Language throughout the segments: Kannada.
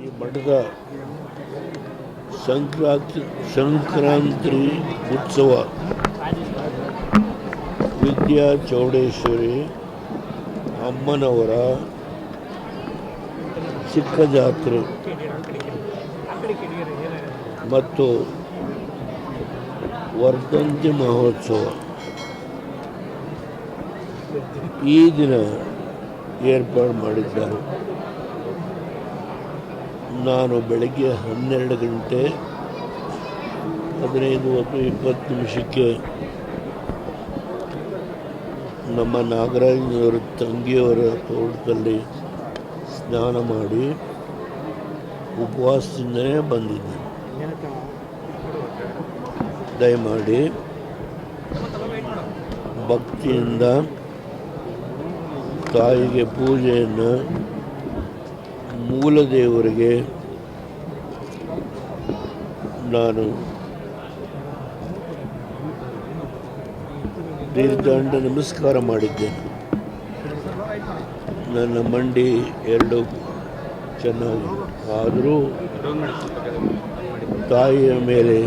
ಈ ಮಠದ ಸಂಕ್ರಾಂತಿ ಉತ್ಸವ ವಿದ್ಯಾ ಚೌಡೇಶ್ವರಿ ಅಮ್ಮನವರ ಚಿಕ್ಕ ಜಾತ್ರೆ ಮತ್ತು ವರ್ಧಂತಿ ಮಹೋತ್ಸವ ಈ ದಿನ ಏರ್ಪಾಡು ಮಾಡಿದ್ದಾರೆ. ನಾನು ಬೆಳಗ್ಗೆ 12 ಗಂಟೆ 15 ಮತ್ತು 20 ನಿಮಿಷಕ್ಕೆ ನಮ್ಮ ನಾಗರಾಜನವರ ತಂಗಿಯವರ ತೋಟದಲ್ಲಿ ಸ್ನಾನ ಮಾಡಿ ಉಪವಾಸದಿಂದಲೇ ಬಂದಿದ್ದೆ. ದಯಮಾಡಿ ಭಕ್ತಿಯಿಂದ ತಾಯಿಗೆ ಪೂಜೆಯನ್ನು, ಮೂಲ ದೇವರಿಗೆ ನಾನು ದೀರ್ಘಾಂಡ ನಮಸ್ಕಾರ ಮಾಡಿದ್ದೇನೆ. ನನ್ನ ಮಂಡಿ ಎರಡು ಚೆನ್ನಾಗಿ ಆದರೂ ತಾಯಿಯ ಮೇಲೆ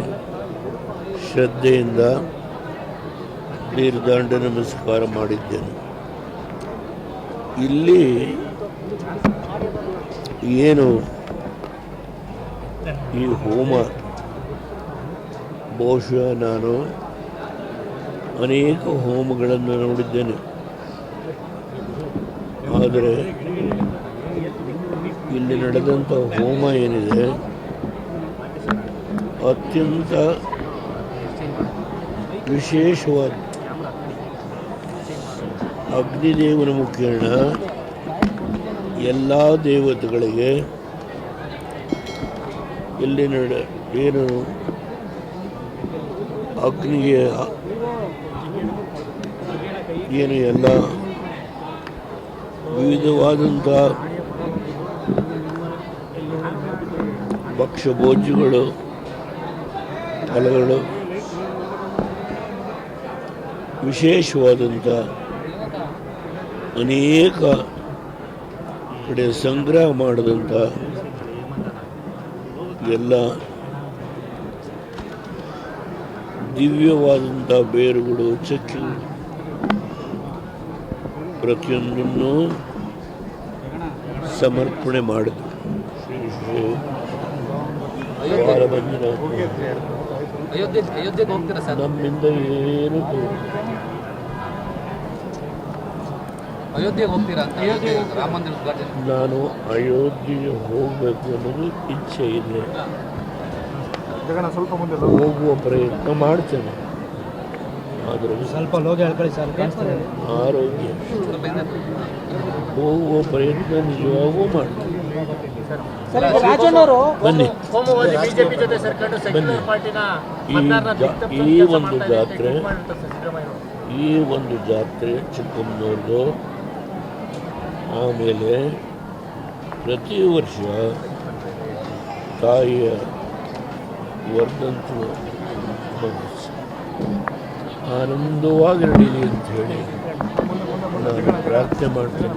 ಶ್ರದ್ಧೆಯಿಂದ ದೀರ್ಘಾಂಡ ನಮಸ್ಕಾರ ಮಾಡಿದ್ದೇನೆ. ಇಲ್ಲಿ ಏನು ಈ ಹೋಮ ಬಹುಶಃ ನಾನು ಅನೇಕ ಹೋಮಗಳನ್ನು ನೋಡಿದ್ದೇನೆ, ಆದರೆ ಇಲ್ಲಿ ನಡೆದಂಥ ಹೋಮ ಏನಿದೆ ಅತ್ಯಂತ ವಿಶೇಷವಾದ ಅಗ್ನಿದೇವನ ಮುಖೇನ ಎಲ್ಲ ದೇವತೆಗಳಿಗೆ ಇಲ್ಲಿ ಏನು ಅಗ್ನಿಗೆ ಏನು ಎಲ್ಲ ವಿವಿಧವಾದಂಥ ಭಕ್ಷ್ಯಭೋಜ್ಯಗಳು, ಫಲಗಳು, ವಿಶೇಷವಾದಂಥ ಅನೇಕ ಕಡೆ ಸಂಗ್ರಹ ಮಾಡಿದಂಥ ಎಲ್ಲ ದಿವ್ಯವಾದಂಥ ಬೇರುಗಳು, ಚಕ್ಕಿಗಳು ಪ್ರತಿಯೊಂದನ್ನು ಸಮರ್ಪಣೆ ಮಾಡಿದರು. ನಮ್ಮಿಂದ ಏನು ನಾನು ಅಯೋಧ್ಯೆಗೆ ಹೋಗಬೇಕು ಅನ್ನೋದು ಇಚ್ಛೆ ಇದೆ. ಹೋಗುವ ಪ್ರಯತ್ನ ಮಾಡ್ತೇನೆ, ಆದರೆ ಸ್ವಲ್ಪ ಆರೋಗ್ಯ ಹೋಗುವ ಪ್ರಯತ್ನ ನಿಜವಾಗೂ ಮಾಡ್ತೇನೆ. ಬನ್ನಿ, ಈ ಒಂದು ಜಾತ್ರೆ ಚಿಕ್ಕಮ್ಮನವ್ರದ್ದು. ಆಮೇಲೆ ಪ್ರತಿ ವರ್ಷ ತಾಯಿಯ ವರ್ಧಂತಿ ಆನಂದವಾಗಿ ನಡೀಲಿ ಅಂತ ಹೇಳಿ ನಾನು ಪ್ರಾರ್ಥನೆ ಮಾಡ್ತೇನೆ.